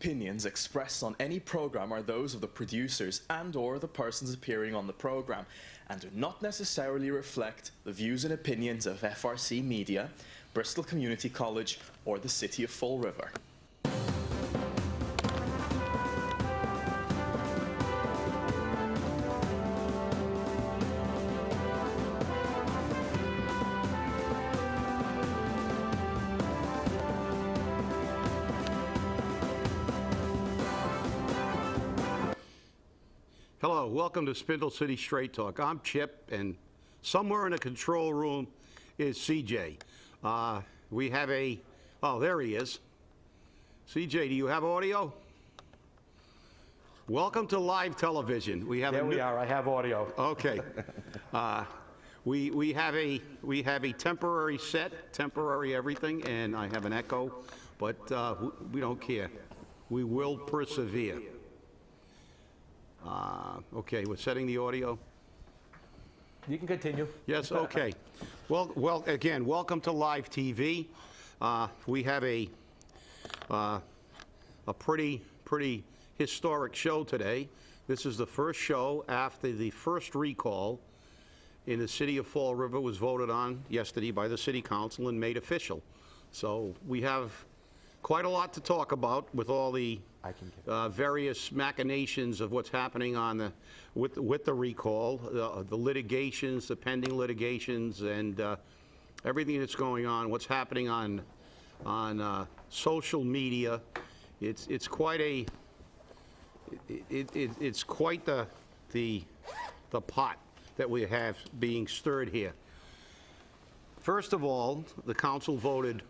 opinions expressed on any program are those of the producers and/or the persons appearing on the program, and do not necessarily reflect the views and opinions of FRC Media, Bristol Community College, or the City of Fall River. Hello, welcome to Spindle City Straight Talk. I'm Chip, and somewhere in the control room is CJ. We have oh, there he is. CJ, do you have audio? Welcome to live television. We have there we are, I have audio. Okay. We have a temporary set, temporary everything, and I have an echo, but we don't care. We will persevere. Okay, we're setting the audio. You can continue. Yes, okay. Well, again, welcome to live TV. We have a pretty historic show today. This is the first show after the first recall in the city of Fall River was voted on yesterday by the city council and made official. So we have quite a lot to talk about with all the various machinations of what's happening on with the recall, the litigations, the pending litigations, and everything that's going on. What's happening on social media? It's quite the pot that we have being stirred here. First of all, the council voted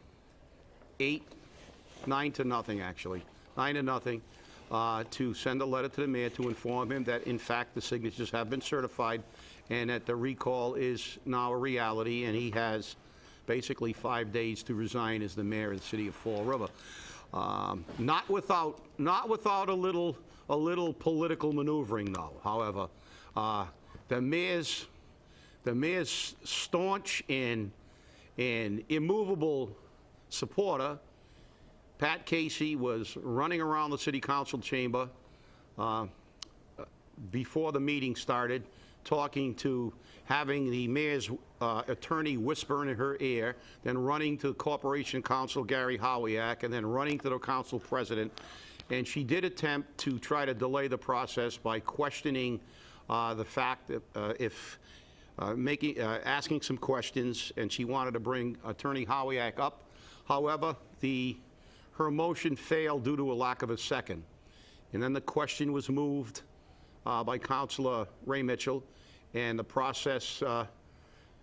9 to nothing, actually. 9 to nothing, to send a letter to the mayor to inform him that, in fact, the signatures have been certified and that the recall is now a reality, and he has basically 5 days to resign as the mayor of the city of Fall River. Not without a little political maneuvering, though. However, the mayor's staunch and immovable supporter, Pat Casey, was running around the city council chamber before the meeting started, having the mayor's attorney whisper in her ear, then running to Corporation Counsel Gary Howiak, and then running to the council president. And she did attempt to try to delay the process by questioning the fact that asking some questions, and she wanted to bring Attorney Howiak up. However, her motion failed due to a lack of a second. And then the question was moved by Councilor Ray Mitchell, and the process,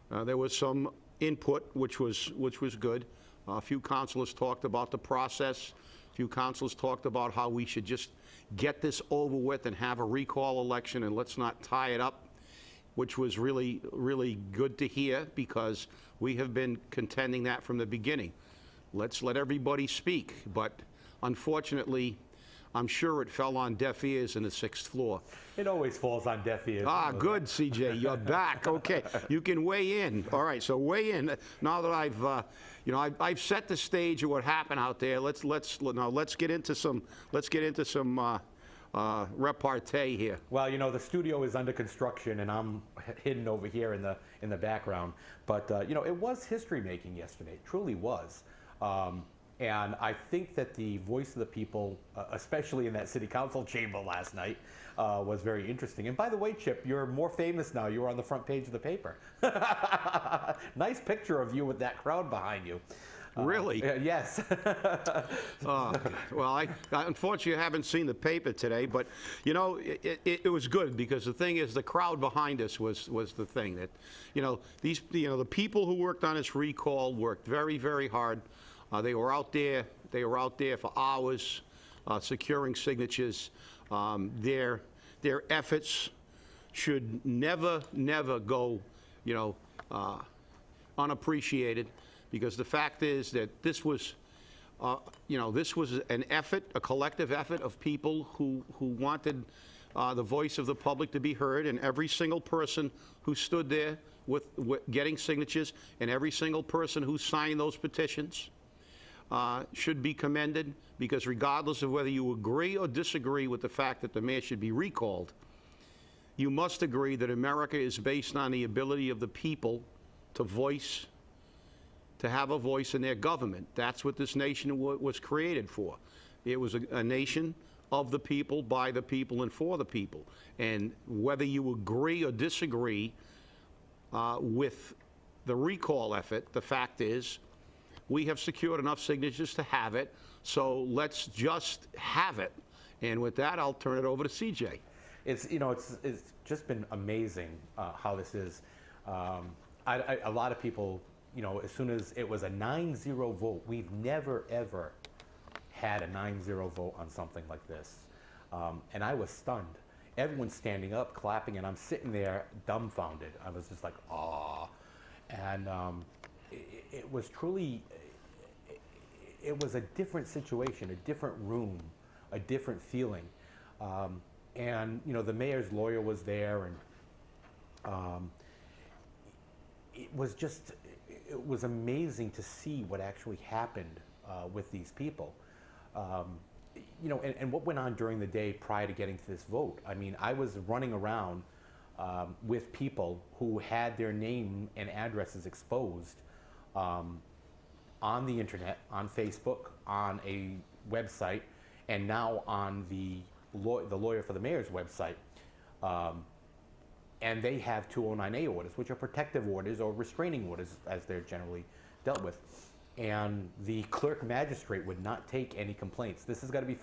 there was some input, which was good. A few councilors talked about the process. A few councilors talked about how we should just get this over with and have a recall election, and let's not tie it up, which was really, really good to hear, because we have been contending that from the beginning. Let's let everybody speak, but unfortunately, I'm sure it fell on deaf ears in the 6th floor. It always falls on deaf ears. Good, CJ, you're back. Okay, you can weigh in. All right, so weigh in. Now that I've set the stage of what happened out there. Let's get into some repartee here. Well, the studio is under construction, and I'm hidden over here in the background. But it was history making yesterday. It truly was. And I think that the voice of the people, especially in that city council chamber last night, was very interesting. And by the way, Chip, you're more famous now. You were on the front page of the paper. Nice picture of you with that crowd behind you. Really? Yes. Well, unfortunately, I haven't seen the paper today, but it was good, because the thing is, the crowd behind us was the thing that, the people who worked on this recall worked very, very hard. They were out there for hours, securing signatures. Their efforts should never go, unappreciated, because the fact is that this was an effort, a collective effort of people who wanted the voice of the public to be heard, and every single person who stood there with getting signatures, and every single person who signed those petitions should be commended, because regardless of whether you agree or disagree with the fact that the mayor should be recalled, you must agree that America is based on the ability of the people to have a voice in their government. That's what this nation was created for. It was a nation of the people, by the people, and for the people. And whether you agree or disagree with the recall effort, the fact is, we have secured enough signatures to have it, so let's just have it. And with that, I'll turn it over to CJ. It's just been amazing how this is. A lot of people, as soon as it was a 9-0 vote, we've never ever had a 9-0 vote on something like this, and I was stunned. Everyone's standing up, clapping, and I'm sitting there dumbfounded. I was just like, ah, and it was truly. It was a different situation, a different room, a different feeling. And the mayor's lawyer was there, and it was amazing to see what actually happened with these people. And what went on during the day prior to getting to this vote. I mean, I was running around with people who had their name and addresses exposed on the internet, on Facebook, on a website, and now on the lawyer for the mayor's website. And they have 209A orders, which are protective orders or restraining orders, as they're generally dealt with. And the clerk magistrate would not take any complaints. This has got to be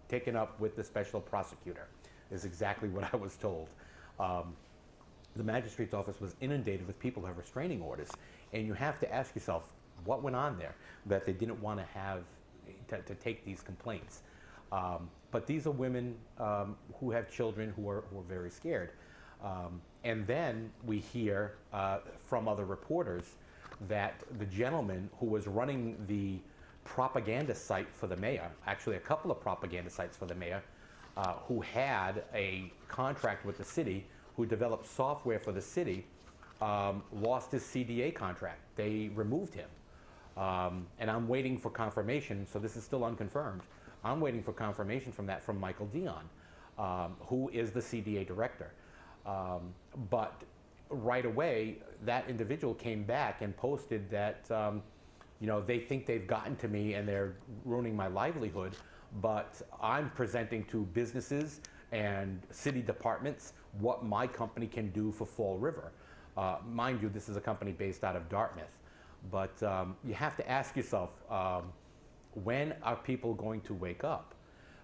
taken up with the special prosecutor, is exactly what I was told. The magistrate's office was inundated with people who have restraining orders, and you have to ask yourself, what went on there that they didn't want to have to take these complaints? But these are women who have children who are very scared. And then we hear from other reporters that the gentleman who was running the propaganda site for the mayor, actually a couple of propaganda sites for the mayor, who had a contract with the city, who developed software for the city, lost his CDA contract. They removed him. And I'm waiting for confirmation, so this is still unconfirmed. I'm waiting for confirmation from Michael Dion, who is the CDA director. But right away, that individual came back and posted that, they think they've gotten to me and they're ruining my livelihood, but I'm presenting to businesses and city departments what my company can do for Fall River. Mind you, this is a company based out of Dartmouth. But you have to ask yourself, when are people going to wake up?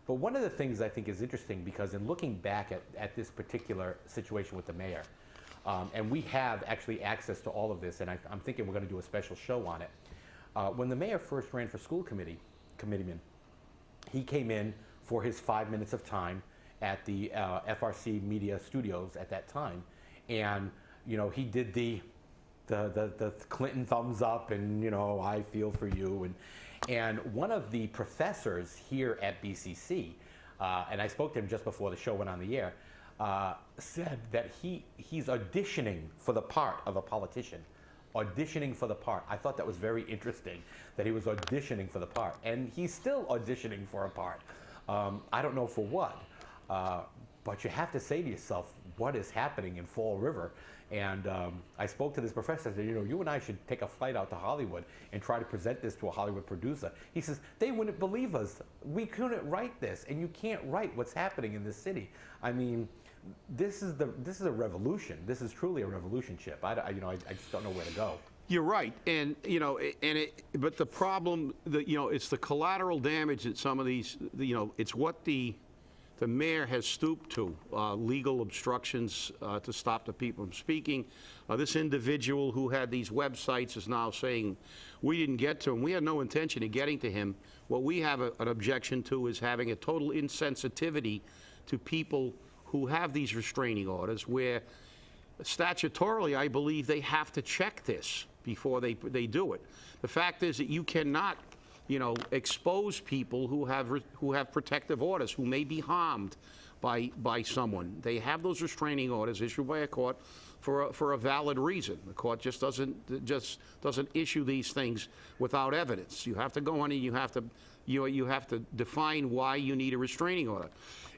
But one of the things I think is interesting, because in looking back at this particular situation with the mayor, and we have actually access to all of this, and I'm thinking we're going to do a special show on it. When the mayor first ran for school committeeman, he came in for his 5 minutes of time at the FRC Media Studios at that time, and he did the Clinton thumbs up, and I feel for you, and one of the professors here at BCC, and I spoke to him just before the show went on the air, said that he's auditioning for the part of a politician, auditioning for the part. I thought that was very interesting, that he was auditioning for the part, and he's still auditioning for a part. I don't know for what, but you have to say to yourself, what is happening in Fall River? And I spoke to this professor. I said, you and I should take a flight out to Hollywood and try to present this to a Hollywood producer. He says, they wouldn't believe us. We couldn't write this, and you can't write what's happening in this city. I mean, this is a revolution. This is truly a revolution, Chip. I just don't know where to go. You're right, and but the problem, it's the collateral damage that some of these, it's what the mayor has stooped to, legal obstructions to stop the people from speaking. This individual who had these websites is now saying, we didn't get to him. We had no intention of getting to him. What we have an objection to is having a total insensitivity to people who have these restraining orders, where statutorily, I believe they have to check this before they do it. The fact is that you cannot expose people who have protective orders, who may be harmed by someone. They have those restraining orders issued by a court for a valid reason. The court just doesn't issue these things without evidence. You have to go on and you have to define why you need a restraining order.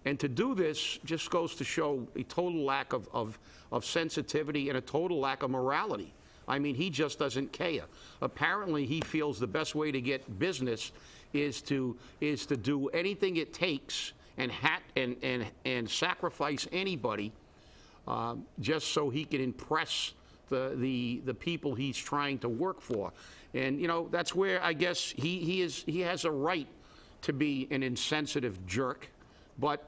And to do this just goes to show a total lack of sensitivity and a total lack of morality. I mean, he just doesn't care. Apparently, he feels the best way to get business is to do anything it takes and sacrifice anybody just so he can impress the people he's trying to work for. And that's where I guess he has a right to be an insensitive jerk, but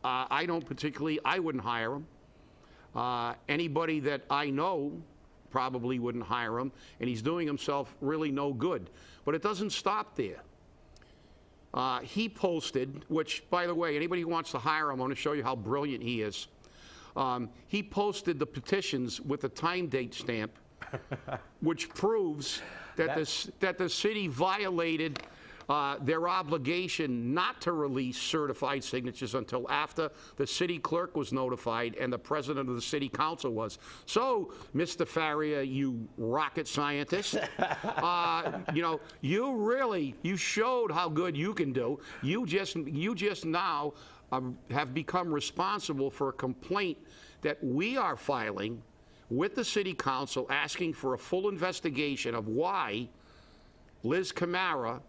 I wouldn't hire him. Anybody that I know probably wouldn't hire him, and he's doing himself really no good. But it doesn't stop there. He posted, which, by the way, anybody who wants to hire him, I want to show you how brilliant he is. He posted the petitions with a time date stamp, which proves that the city violated their obligation not to release certified signatures until after the city clerk was notified and the president of the city council was. So, Mr. Ferry, you rocket scientist, you showed how good you can do. You just now have become responsible for a complaint that we are filing with the city council asking for a full investigation of why Liz Camara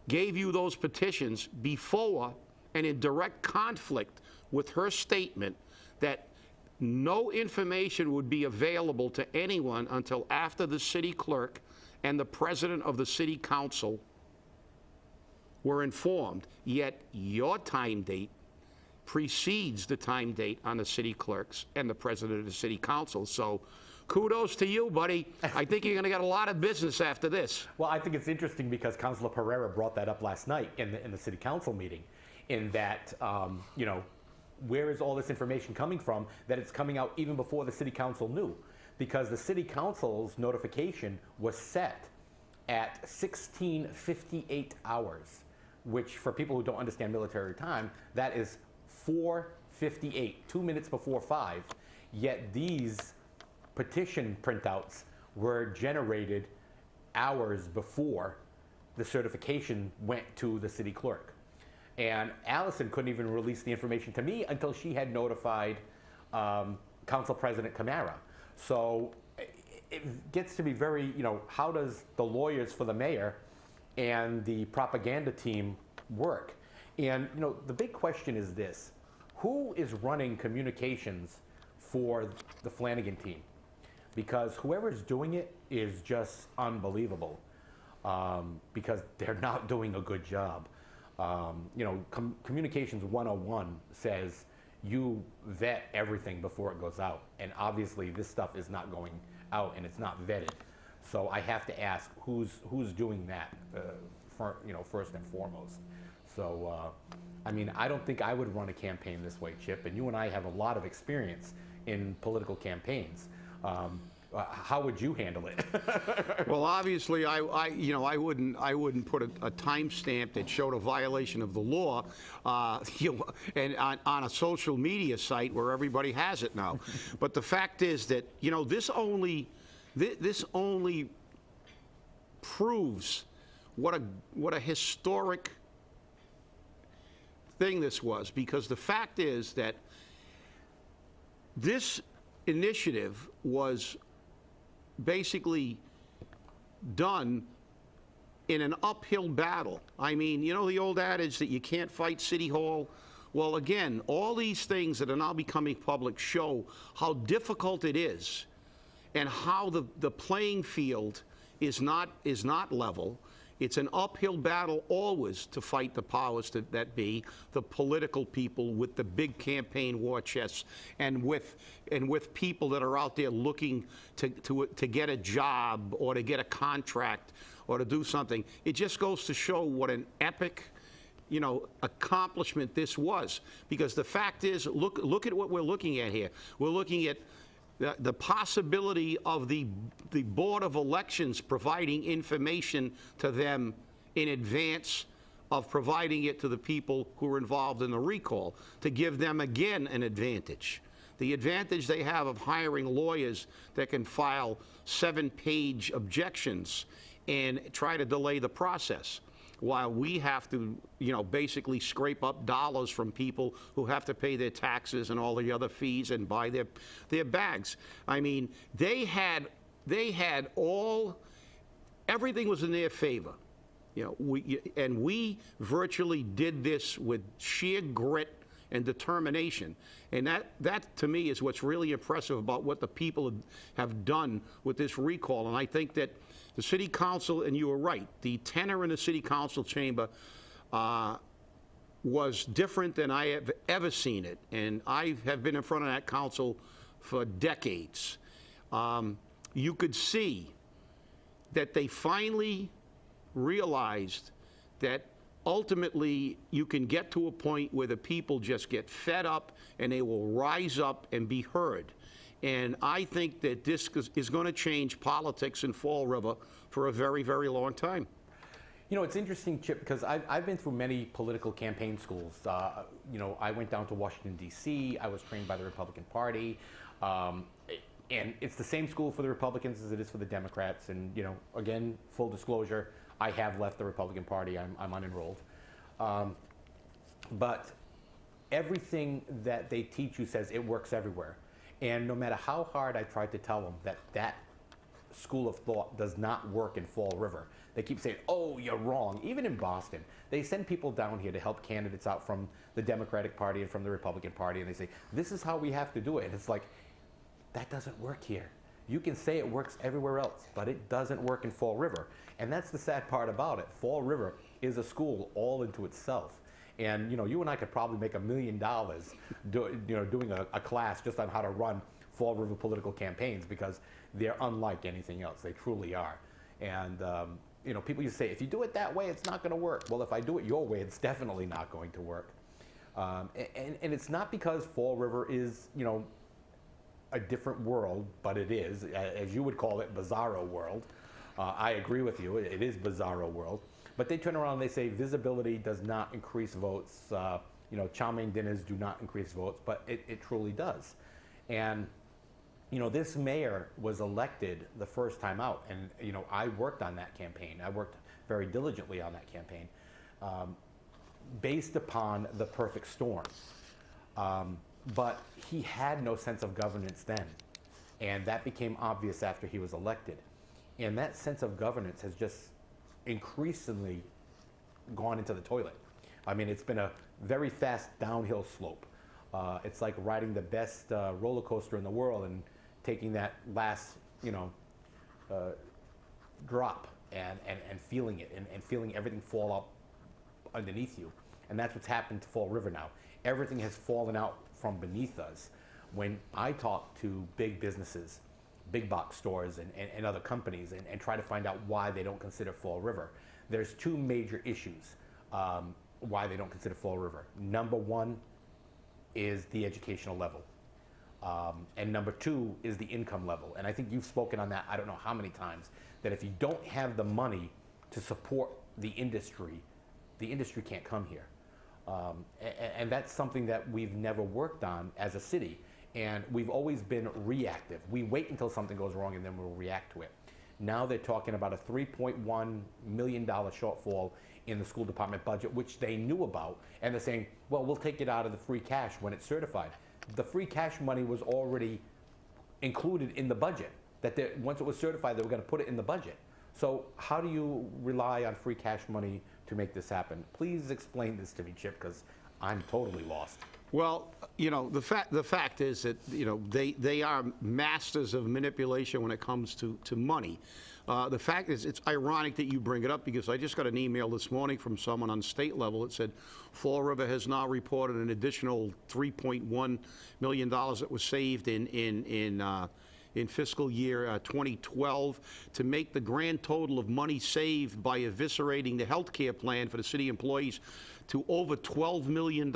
gave you those petitions before and in direct conflict with her statement that no information would be available to anyone until after the city clerk and the president of the city council were informed, yet your time date precedes the time date on the city clerks and the president of the city council. So kudos to you, buddy. I think you're going to get a lot of business after this. Well, I think it's interesting because Councilor Pereira brought that up last night in the city council meeting, in that, where is all this information coming from, that it's coming out even before the city council knew? Because the city council's notification was set at 16:58 hours, which for people who don't understand military time, that is 4:58, 2 minutes before 5, yet these petition printouts were generated hours before the certification went to the city clerk. And Allison couldn't even release the information to me until she had notified Council President Camara. So it gets to be very, how does the lawyers for the mayor and the propaganda team work? And, the big question is this: who is running communications for the Flanagan team? Because whoever's doing it is just unbelievable, because they're not doing a good job. Communications 101 says you vet everything before it goes out, and obviously this stuff is not going out and it's not vetted. So I have to ask, who's doing that first and foremost. So I don't think I would run a campaign this way, Chip, and you and I have a lot of experience in political campaigns. How would you handle it? Well, obviously, I wouldn't put a timestamp that showed a violation of the law, and on a social media site where everybody has it now. But the fact is that this only proves what a historic thing this was, because the fact is that this initiative was basically done in an uphill battle. I mean, the old adage that you can't fight City Hall? Well, again, all these things that are now becoming public show how difficult it is and how the playing field is not level. It's an uphill battle always to fight the powers that be, the political people with the big campaign war chests, and with people that are out there looking to get a job or to get a contract or to do something. It just goes to show what an epic, accomplishment this was. Because the fact is, look at what we're looking at here. We're looking at the possibility of the Board of Elections providing information to them in advance of providing it to the people who are involved in the recall, to give them again an advantage. The advantage they have of hiring lawyers that can file 7-page objections and try to delay the process, while we have to, basically scrape up dollars from people who have to pay their taxes and all the other fees and buy their bags. I mean, they had everything was in their favor. We virtually did this with sheer grit and determination. And that to me is what's really impressive about what the people have done with this recall. And I think that the city council, and you were right, the tenor in the city council chamber was different than I have ever seen it. And I have been in front of that council for decades. You could see that they finally realized that ultimately you can get to a point where the people just get fed up and they will rise up and be heard. And I think that this is going to change politics in Fall River for a very, very long time. It's interesting, Chip, because I've been through many political campaign schools. I went down to Washington, D.C. I was trained by the Republican Party. And it's the same school for the Republicans as it is for the Democrats. And, again, full disclosure, I have left the Republican Party. I'm unenrolled. But everything that they teach you says it works everywhere. And no matter how hard I tried to tell them that school of thought does not work in Fall River, they keep saying, oh, you're wrong. Even in Boston, they send people down here to help candidates out from the Democratic Party and from the Republican Party, and they say, this is how we have to do it. And it's like, that doesn't work here. You can say it works everywhere else, but it doesn't work in Fall River. And that's the sad part about it. Fall River is a school all into itself. And you and I could probably make $1 million doing a class just on how to run Fall River political campaigns, because they're unlike anything else. They truly are. And people used to say, if you do it that way, it's not going to work. Well, if I do it your way, it's definitely not going to work. And it's not because Fall River is a different world, but it is, as you would call it, bizarro world. I agree with you. It is bizarro world. But they turn around and they say visibility does not increase votes. Chow mein dinners do not increase votes, but it truly does. And this mayor was elected the first time out, and I worked on that campaign. I worked very diligently on that campaign, based upon the perfect storm. But he had no sense of governance then, and that became obvious after he was elected. And that sense of governance has just increasingly gone into the toilet. I mean, it's been a very fast downhill slope. It's like riding the best roller coaster in the world and taking that last, drop and feeling it and feeling everything fall up underneath you. And that's what's happened to Fall River now. Everything has fallen out from beneath us. When I talk to big businesses, big box stores and other companies and try to find out why they don't consider Fall River, there's two major issues why they don't consider Fall River. Number one is the educational level. And number two is the income level. And I think you've spoken on that, I don't know how many times, that if you don't have the money to support the industry can't come here. And that's something that we've never worked on as a city. And we've always been reactive. We wait until something goes wrong and then we'll react to it. Now they're talking about a $3.1 million shortfall in the school department budget, which they knew about. And they're saying, well, we'll take it out of the free cash when it's certified. The free cash money was already included in the budget. That once it was certified, they were going to put it in the budget. So how do you rely on free cash money to make this happen? Please explain this to me, Chip, because I'm totally lost. Well, the fact is that, they are masters of manipulation when it comes to money. The fact is, it's ironic that you bring it up, because I just got an email this morning from someone on state level that said Fall River has now reported an additional $3.1 million that was saved in in fiscal year 2012 to make the grand total of money saved by eviscerating the health care plan for the city employees to over $12 million.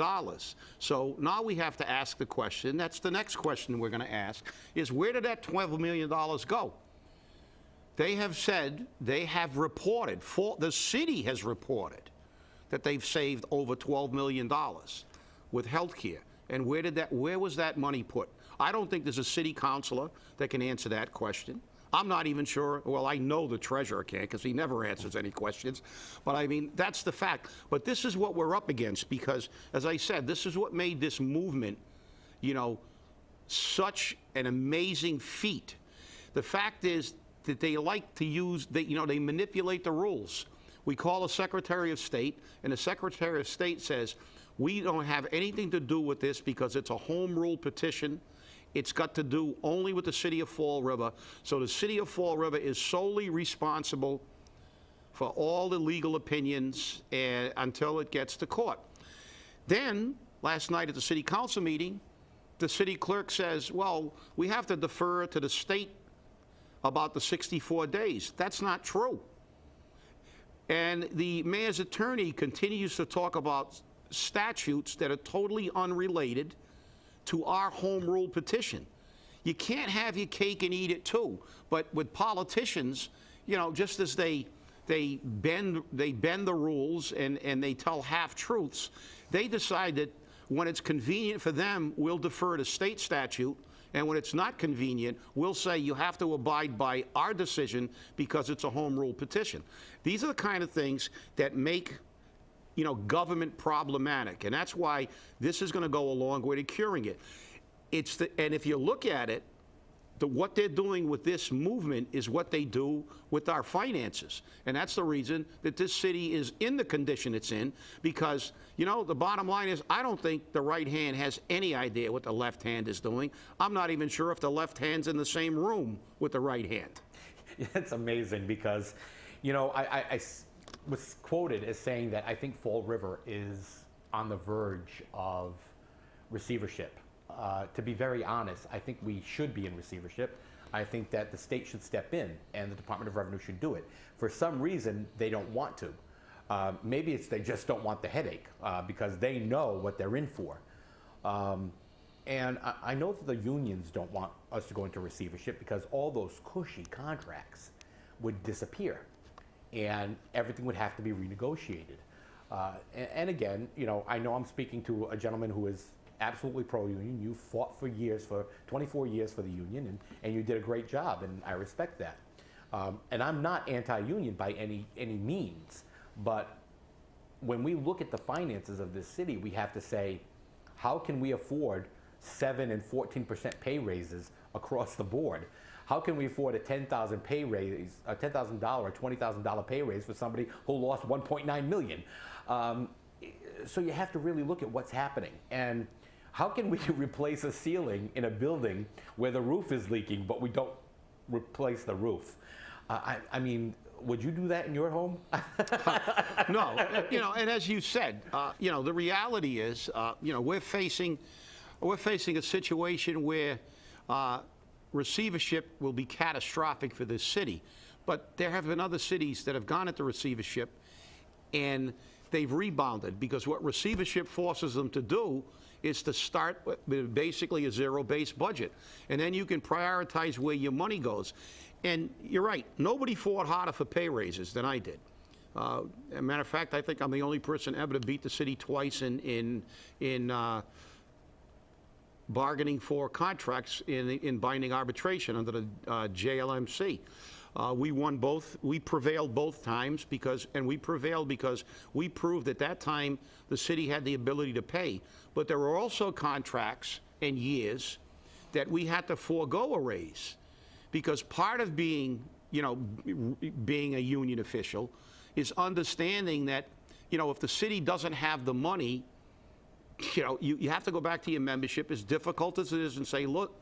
So now we have to ask the question, that's the next question we're going to ask, is where did that $12 million go? They have said, they have reported, the city has reported that they've saved over $12 million with health care. And where was that money put? I don't think there's a city councilor that can answer that question. I'm not even sure, well, I know the treasurer can because he never answers any questions. But I mean, that's the fact. But this is what we're up against because, as I said, this is what made this movement, you know, such an amazing feat. The fact is that they like to use, they manipulate the rules. We call a Secretary of State, and the Secretary of State says, we don't have anything to do with this because it's a home rule petition. It's got to do only with the city of Fall River. So the city of Fall River is solely responsible for all the legal opinions until it gets to court. Then, last night at the city council meeting, the city clerk says, well, we have to defer to the state about the 64 days. That's not true. And the mayor's attorney continues to talk about statutes that are totally unrelated to our home rule petition. You can't have your cake and eat it too. But with politicians, you know, just as they bend the rules and they tell half-truths, they decide that when it's convenient for them, we'll defer to state statute, and when it's not convenient, we'll say you have to abide by our decision because it's a home rule petition. These are the kind of things that make, you know, government problematic, and that's why this is going to go a long way to curing it. And if you look at it, what they're doing with this movement is what they do with our finances, and that's the reason that this city is in the condition it's in. Because, you know, the bottom line is, I don't think the right hand has any idea what the left hand is doing. I'm not even sure if the left hand's in the same room with the right hand. It's amazing because, you know, I was quoted as saying that I think Fall River is on the verge of receivership. To be very honest, I think we should be in receivership. I think that the state should step in and the Department of Revenue should do it. For some reason, they don't want to. Maybe it's they just don't want the headache because they know what they're in for. And I know that the unions don't want us to go into receivership because all those cushy contracts would disappear and everything would have to be renegotiated. And again, you know I'm speaking to a gentleman who is absolutely pro-union. You fought for years, for 24 years for the union, and you did a great job, and I respect that. And I'm not anti-union by any means, but when we look at the finances of this city, we have to say, how can we afford 7 and 14% pay raises across the board? How can we afford a $10,000 pay raise, a $10,000 or $20,000 pay raise for somebody who lost $1.9 million? So you have to really look at what's happening. And how can we replace a ceiling in a building where the roof is leaking, but we don't replace the roof? I mean, would you do that in your home? No, you know, and as you said, you know, the reality is, you know, we're facing a situation where receivership will be catastrophic for this city. But there have been other cities that have gone into receivership and they've rebounded, because what receivership forces them to do is to start with basically a zero-based budget. And then you can prioritize where your money goes. And you're right, nobody fought harder for pay raises than I did. As a matter of fact, I think I'm the only person ever to beat the city twice in bargaining for contracts in binding arbitration under the JLMC. We won both. We prevailed both times we prevailed because we proved at that time the city had the ability to pay. But there were also contracts and years that we had to forego a raise, because part of being a union official is understanding that, you know, if the city doesn't have the money, you know, you have to go back to your membership, as difficult as it is, and say, look,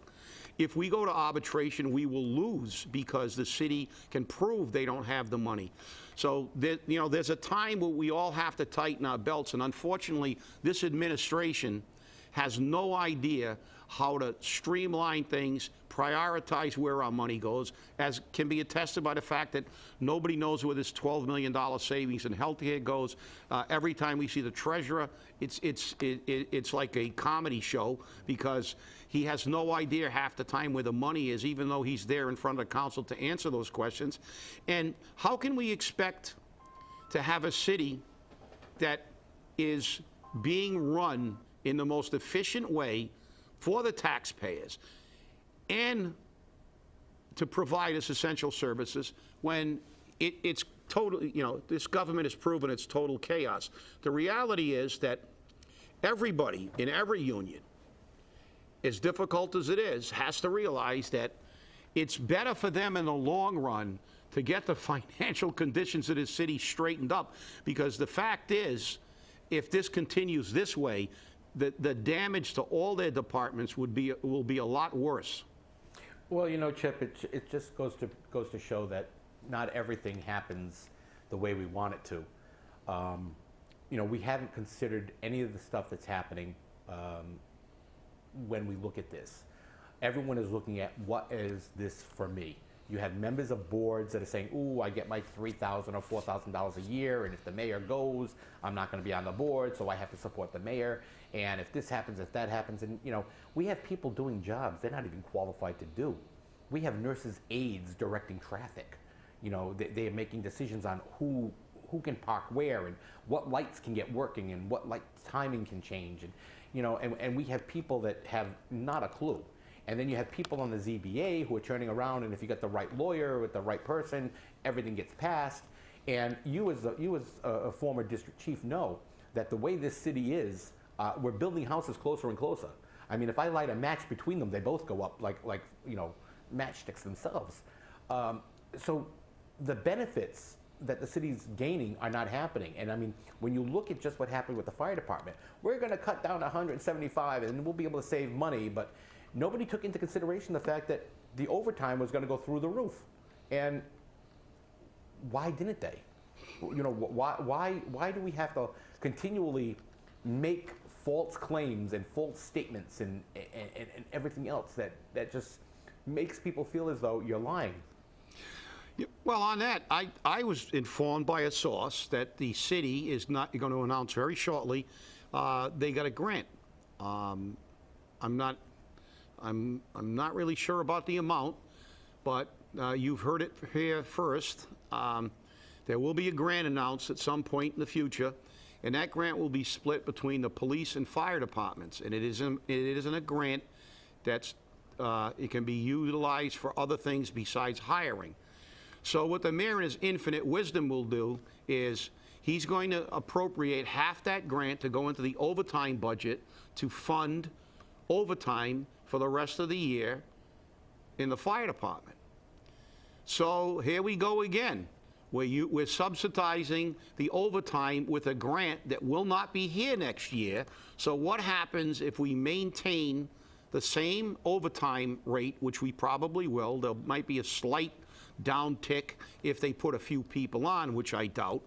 if we go to arbitration, we will lose because the city can prove they don't have the money. So, you know, there's a time where we all have to tighten our belts, and unfortunately, this administration has no idea how to streamline things, prioritize where our money goes, as can be attested by the fact that nobody knows where this $12 million savings in healthcare goes. Every time we see the treasurer, it's like a comedy show, because he has no idea half the time where the money is, even though he's there in front of the council to answer those questions. And how can we expect to have a city that is being run in the most efficient way for the taxpayers and to provide us essential services when it's totally, this government has proven it's total chaos? The reality is that everybody in every union, as difficult as it is, has to realize that it's better for them in the long run to get the financial conditions of this city straightened up, because the fact is, if this continues this way, the damage to all their departments will be a lot worse. Well, Chip, it just goes to show that not everything happens the way we want it to. We haven't considered any of the stuff that's happening when we look at this. Everyone is looking at, what is this for me? You have members of boards that are saying, ooh, I get my $3,000 or $4,000 a year, and if the mayor goes, I'm not going to be on the board, so I have to support the mayor. And if this happens, if that happens, and we have people doing jobs they're not even qualified to do. We have nurses' aides directing traffic. They are making decisions on who can park where, and what lights can get working, and what light timing can change, and we have people that have not a clue. And then you have people on the ZBA who are turning around, and if you get the right lawyer with the right person, everything gets passed. And you as a former district chief know that the way this city is, we're building houses closer and closer. I mean, if I light a match between them, they both go up like matchsticks themselves. So the benefits that the city's gaining are not happening. And I mean, when you look at just what happened with the fire department, we're going to cut down 175 and we'll be able to save money, but nobody took into consideration the fact that the overtime was going to go through the roof. And why didn't they? Why do we have to continually make false claims and false statements and everything else that just makes people feel as though you're lying? Yeah, well, on that, I was informed by a source that the city is not going to announce very shortly they got a grant. I'm not really sure about the amount, but you've heard it here first. There will be a grant announced at some point in the future, and that grant will be split between the police and fire departments. And it isn't a grant that's it can be utilized for other things besides hiring. So what the mayor in his infinite wisdom will do is he's going to appropriate half that grant to go into the overtime budget to fund overtime for the rest of the year in the fire department. So here we go again, where we're subsidizing the overtime with a grant that will not be here next year. So what happens if we maintain the same overtime rate, which we probably will? There might be a slight downtick if they put a few people on, which I doubt.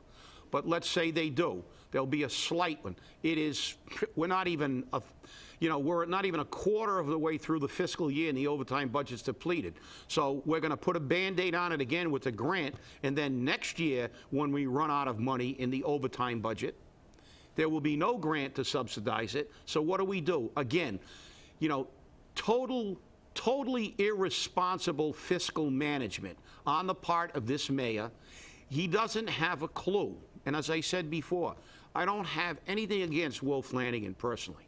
But let's say they do. There'll be a slight one. We're not even a quarter of the way through the fiscal year and the overtime budget's depleted. So we're going to put a Band-Aid on it again with the grant, and then next year, when we run out of money in the overtime budget, there will be no grant to subsidize it. So what do? Again, totally irresponsible fiscal management on the part of this mayor. He doesn't have a clue. And as I said before, I don't have anything against Will Flanagan personally.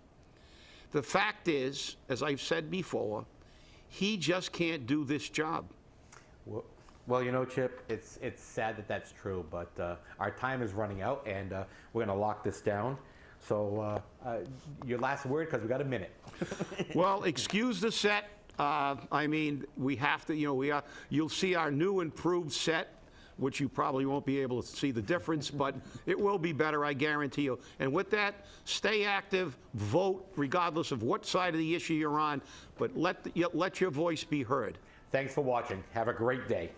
The fact is, as I've said before, he just can't do this job. Well, Chip, it's sad that that's true, but our time is running out, and we're going to lock this down. So your last word, because we got a minute. Well, excuse the set. I mean, we have to, you'll see our new improved set, which you probably won't be able to see the difference, but it will be better, I guarantee you. And with that, stay active, vote, regardless of what side of the issue you're on, but let your voice be heard. Thanks for watching. Have a great day.